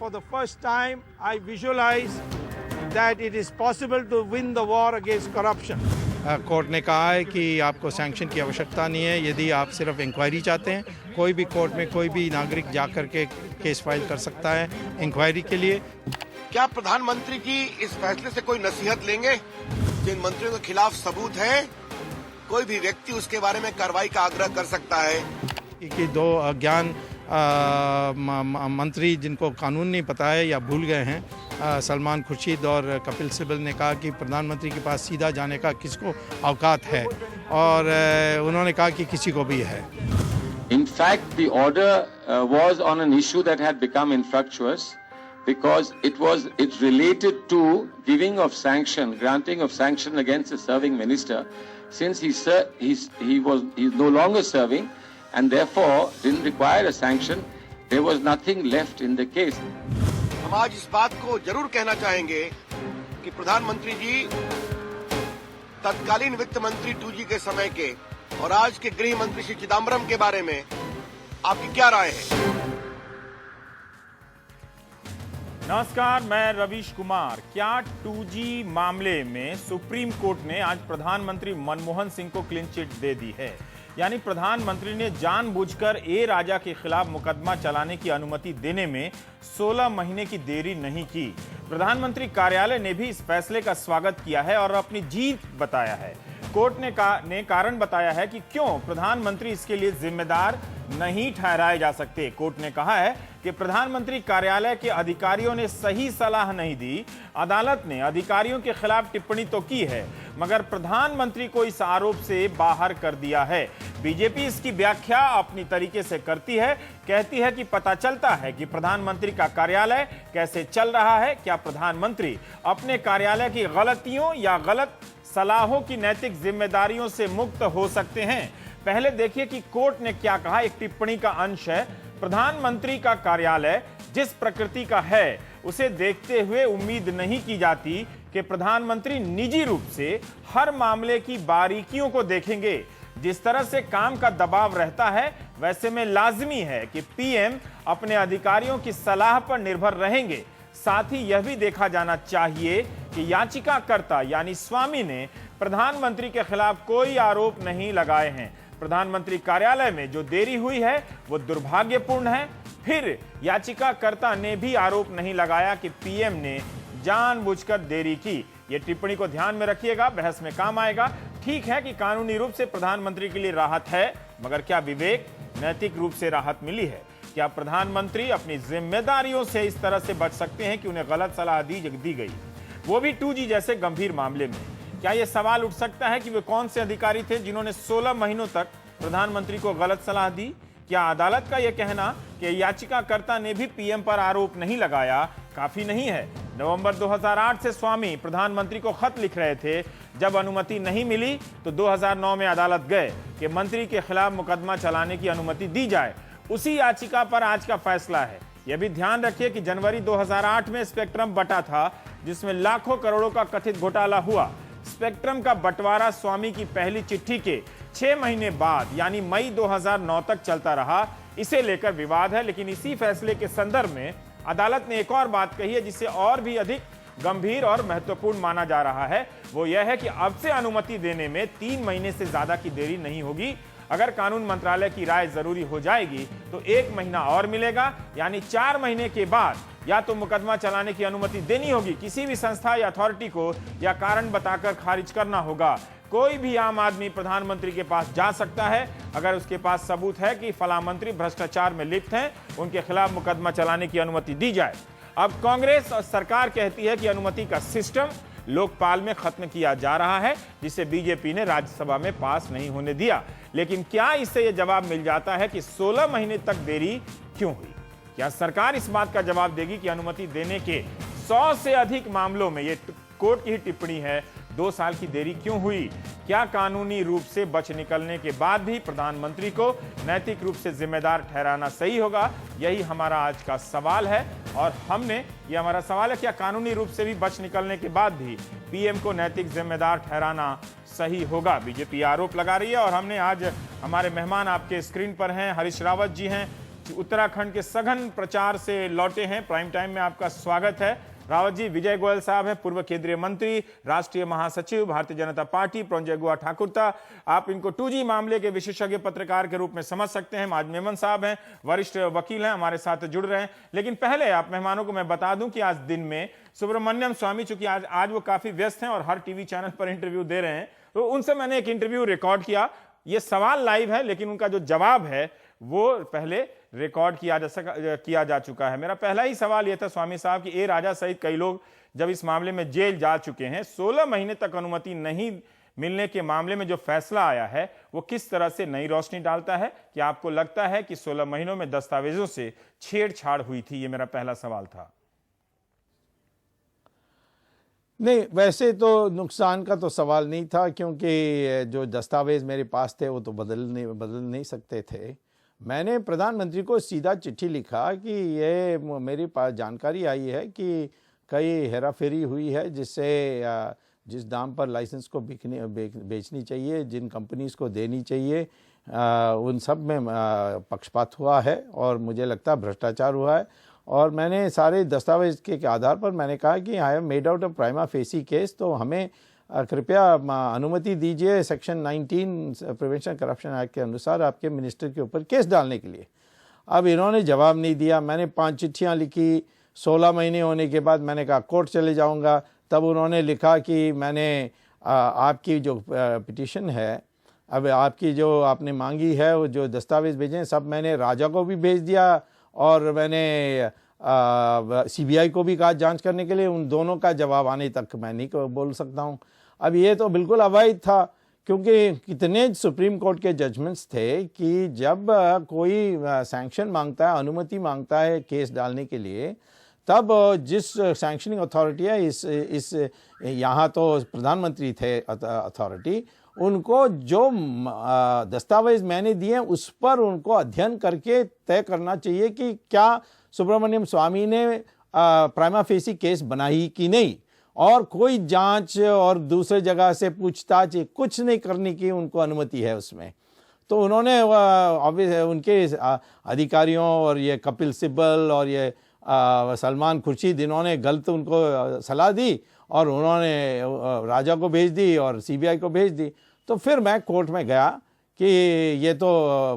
for the first time, I visualize that it is possible to win the war against corruption. Court ने कहा है कि आपको sanction की आवश्यकता नहीं है यदि आप सिर्फ इंक्वायरी चाहते हैं। कोई भी कोर्ट में कोई भी नागरिक जा कर के केस फाइल कर सकता है इंक्वायरी के लिए। क्या प्रधानमंत्री की इस फैसले से कोई नसीहत लेंगे? जिन मंत्रियों के खिलाफ सबूत है, कोई भी व्यक्ति उसके बारे में कार्रवाई का आग्रह कर सकता है। कि दो अज्ञान मंत्री जिनको कानून नहीं पता है या भूल गए हैं, सलमान खुर्शीद और कपिल सिब्बल ने कहा कि प्रधानमंत्री के पास सीधा जाने का किसको औकात है, और उन्होंने कहा कि किसी को भी है। In fact, the order was on an issue that had become infructuous because it related to giving of sanction, granting of sanction against a serving minister, since he's no longer serving and therefore didn't require a sanction. There was nothing left in the case. हम आज इस बात को जरूर कहना चाहेंगे कि प्रधानमंत्री जी तत्कालीन वित्त मंत्री 2G के समय के और आज के गृह मंत्री श्री चिदम्बरम के बारे में आपकी क्या राय है? नमस्कार, मैं रवीश कुमार। क्या 2G मामले में सुप्रीम कोर्ट ने आज प्रधानमंत्री मनमोहन सिंह को क्लीन चिट दे दी है? यानी प्रधानमंत्री ने जानबूझकर ए राजा के खिलाफ मुकदमा चलाने की अनुमति देने में 16 महीने की देरी नहीं की। प्रधानमंत्री कार्यालय ने भी इस फैसले का स्वागत किया है और अपनी जीत बताया है। कोर्ट ने कारण बताया है कि क्यों प्रधानमंत्री इसके लिए जिम्मेदार नहीं ठहराए जा सकते। कोर्ट ने कहा है कि प्रधानमंत्री कार्यालय के अधिकारियों ने सही सलाह नहीं दी। अदालत ने अधिकारियों के खिलाफ टिप्पणी तो की है, मगर प्रधानमंत्री को इस आरोप से बाहर कर दिया है। बीजेपी इसकी व्याख्या अपनी तरीके से करती है, कहती है कि पता चलता है कि प्रधानमंत्री का कार्यालय कैसे चल रहा है। क्या प्रधानमंत्री अपने कार्यालय की गलतियों या गलत सलाहों की नैतिक जिम्मेदारियों से मुक्त हो सकते हैं? पहले देखिए कि कोर्ट ने क्या कहा। एक टिप्पणी का अंश है। प्रधानमंत्री का कार्यालय जिस प्रकृति का है, उसे देखते हुए उम्मीद नहीं की जाती कि प्रधानमंत्री निजी रूप से हर मामले की बारीकियों को देखेंगे। जिस तरह से काम का दबाव रहता है, वैसे में लाजमी है कि पीएम अपने अधिकारियों की सलाह पर निर्भर रहेंगे। साथ ही यह भी देखा जाना चाहिए कि याचिकाकर्ता यानी स्वामी ने प्रधानमंत्री के खिलाफ कोई आरोप नहीं लगाए हैं। प्रधानमंत्री कार्यालय में जो देरी हुई है वो दुर्भाग्यपूर्ण है। फिर याचिकाकर्ता ने भी आरोप नहीं लगाया कि पीएम ने जानबूझकर देरी की। ये टिप्पणी को ध्यान में रखिएगा, बहस में काम आएगा। ठीक है कि कानूनी रूप से प्रधानमंत्री के लिए राहत है, मगर क्या विवेक नैतिक रूप से राहत मिली है? क्या प्रधानमंत्री अपनी जिम्मेदारियों से इस तरह से बच सकते हैं कि उन्हें गलत सलाह दी गई, वो भी 2G जैसे गंभीर मामले में? क्या यह सवाल उठ सकता है कि वे कौन से अधिकारी थे जिन्होंने 16 महीनों तक प्रधानमंत्री को गलत सलाह दी? क्या अदालत का यह कहना कि याचिकाकर्ता ने भी पीएम पर आरोप नहीं लगाया काफी नहीं है? नवंबर 2008 से स्वामी प्रधानमंत्री को खत लिख रहे थे। जब अनुमति नहीं मिली तो 2009 में अदालत गए कि मंत्री के खिलाफ मुकदमा चलाने की अनुमति दी जाए। उसी याचिका पर आज का फैसला है। यह भी ध्यान रखिए कि जनवरी 2008 में स्पेक्ट्रम बटा था, जिसमें लाखों करोड़ों का कथित घोटाला हुआ। स्पेक्ट्रम का बंटवारा स्वामी की पहली चिट्ठी के 6 महीने बाद यानी मई 2009 तक चलता रहा। इसे लेकर विवाद है, लेकिन इसी फैसले के संदर्भ में अदालत ने एक और बात कही है जिसे और भी अधिक गंभीर और महत्वपूर्ण माना जा रहा है। वो यह है कि अब से अनुमति देने में 3 महीने से ज्यादा की देरी नहीं होगी। अगर कानून मंत्रालय की राय जरूरी हो जाएगी तो 1 महीना और मिलेगा, यानी 4 महीने के बाद या तो मुकदमा चलाने की अनुमति देनी होगी किसी भी संस्था या अथॉरिटी को, या कारण बताकर खारिज करना होगा। कोई भी आम आदमी प्रधानमंत्री के पास जा सकता है अगर उसके पास सबूत है कि फला मंत्री भ्रष्टाचार में लिप्त हैं, उनके खिलाफ मुकदमा चलाने की अनुमति दी जाए। अब कांग्रेस और सरकार कहती है कि अनुमति का सिस्टम लोकपाल में खत्म किया जा रहा है, जिसे बीजेपी ने राज्यसभा में पास नहीं होने दिया। लेकिन क्या इससे यह जवाब मिल जाता है कि 16 महीने तक देरी क्यों हुई? क्या सरकार इस बात का जवाब देगी कि अनुमति देने के 100 से अधिक मामलों में, ये कोर्ट की ही टिप्पणी है, 2 साल की देरी क्यों हुई? क्या कानूनी रूप से बच निकलने के बाद भी प्रधानमंत्री को नैतिक रूप से जिम्मेदार ठहराना सही होगा? यही हमारा आज का सवाल है। और ये हमारा सवाल है, क्या कानूनी रूप से भी बच निकलने के बाद भी पीएम को नैतिक जिम्मेदार ठहराना सही होगा? बीजेपी आरोप लगा रही है और हमने आज हमारे मेहमान आपके स्क्रीन पर हैं। हरीश रावत जी हैं, उत्तराखंड के सघन प्रचार से लौटे हैं। प्राइम टाइम में आपका स्वागत है। रावत जी, विजय गोयल साहब हैं, पूर्व केंद्रीय मंत्री, राष्ट्रीय महासचिव, भारतीय जनता पार्टी, प्रंजय गुहा ठाकुरता। आप इनको 2G मामले के विशेषज्ञ पत्रकार के रूप में समझ सकते हैं। आज मेमन साहब हैं, वरिष्ठ वकील हैं, हमारे साथ जुड़ रहे हैं। लेकिन पहले आप मेहमानों को मैं बता दूं कि आज दिन में सुब्रमण्यम स्वामी, चूंकि आज वो काफी व्यस्त हैं और हर टीवी चैनल पर इंटरव्यू दे रहे हैं, तो उनसे मैंने एक इंटरव्यू रिकॉर्ड किया। ये सवाल लाइव है, लेकिन उनका जो जवाब है वो पहले रिकॉर्ड किया जा चुका है। मेरा पहला ही सवाल यह था स्वामी साहब कि ए राजा सहित कई लोग जब इस मामले में जेल जा चुके हैं, 16 महीने तक अनुमति नहीं मिलने के मामले में जो फैसला आया है वो किस तरह से नई रोशनी डालता है? कि आपको लगता है कि 16 महीनों में दस्तावेजों से छेड़छाड़ हुई थी? ये मेरा पहला सवाल था। नहीं, वैसे तो नुकसान का तो सवाल नहीं था, क्योंकि जो दस्तावेज मेरे पास थे वो तो बदल नहीं सकते थे। मैंने प्रधानमंत्री को सीधा चिट्ठी लिखा कि ये मेरे पास जानकारी आई है कि कई हेराफेरी हुई है, जिससे जिस दाम पर लाइसेंस को बेचनी चाहिए, जिन कंपनीज को देनी चाहिए, उन सब में पक्षपात हुआ है और मुझे लगता है भ्रष्टाचार हुआ है। और मैंने सारे दस्तावेज के आधार पर मैंने कहा कि I have made out a prima facie case, तो हमें कृपया अनुमति दीजिए सेक्शन 19 प्रिवेंशन करप्शन एक्ट के अनुसार आपके मिनिस्टर के ऊपर केस डालने के लिए। अब इन्होंने जवाब नहीं दिया। मैंने 5 चिट्ठियां लिखी। 16 महीने होने के बाद मैंने कहा कोर्ट चले जाऊंगा। तब उन्होंने लिखा कि मैंने आपकी जो पिटीशन है, अब आपकी जो आपने मांगी है, वो जो दस्तावेज भेजे सब मैंने राजा को भी भेज दिया और मैंने CBI को भी कहा जांच करने के लिए। उन दोनों का जवाब आने तक मैं नहीं बोल सकता हूं। अब ये तो बिल्कुल अवैध था, क्योंकि कितने सुप्रीम कोर्ट के जजमेंट्स थे कि जब कोई सैंक्शन मांगता है, अनुमति मांगता है केस डालने के लिए, तब जिस सैंक्शनिंग अथॉरिटी है, इस यहाँ तो प्रधानमंत्री थे अथॉरिटी, उनको जो दस्तावेज मैंने दिए उस पर उनको अध्ययन करके तय करना चाहिए कि क्या सुब्रमण्यम स्वामी ने प्राइमा फेसी केस बनाई कि नहीं, और कोई जांच और दूसरे जगह से पूछताछ कुछ नहीं करने की उनको अनुमति है उसमें। तो उन्होंने उनके अधिकारियों और ये कपिल सिब्बल और ये सलमान खुर्शीद, इन्होंने गलत उनको सलाह दी और उन्होंने राजा को भेज दी और CBI को भेज दी। तो फिर मैं कोर्ट में गया कि ये तो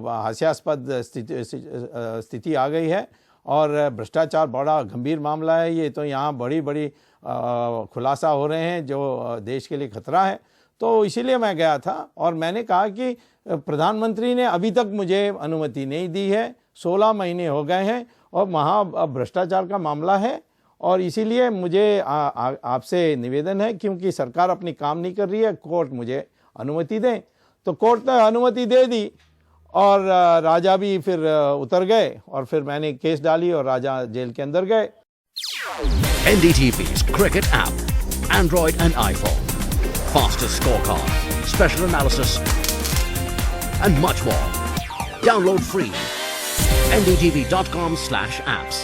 हास्यास्पद स्थिति आ गई है और भ्रष्टाचार बड़ा गंभीर मामला है। ये तो यहाँ बड़ी खुलासा हो रहे हैं जो देश के लिए खतरा है। तो इसीलिए मैं गया था और मैंने कहा कि प्रधानमंत्री ने अभी तक मुझे अनुमति नहीं दी है। 16 महीने हो गए हैं और वहाँ भ्रष्टाचार का मामला है, और इसीलिए मुझे आपसे निवेदन है, क्योंकि सरकार अपनी काम नहीं कर रही है, कोर्ट मुझे अनुमति दें। तो कोर्ट ने अनुमति दे दी और राजा भी फिर उतर गए और फिर मैंने केस डाली और राजा जेल के अंदर गए। NDTV's cricket app, Android and iPhone, fastest scorecard, special analysis, and much more. Download free. ndtv.com/apps.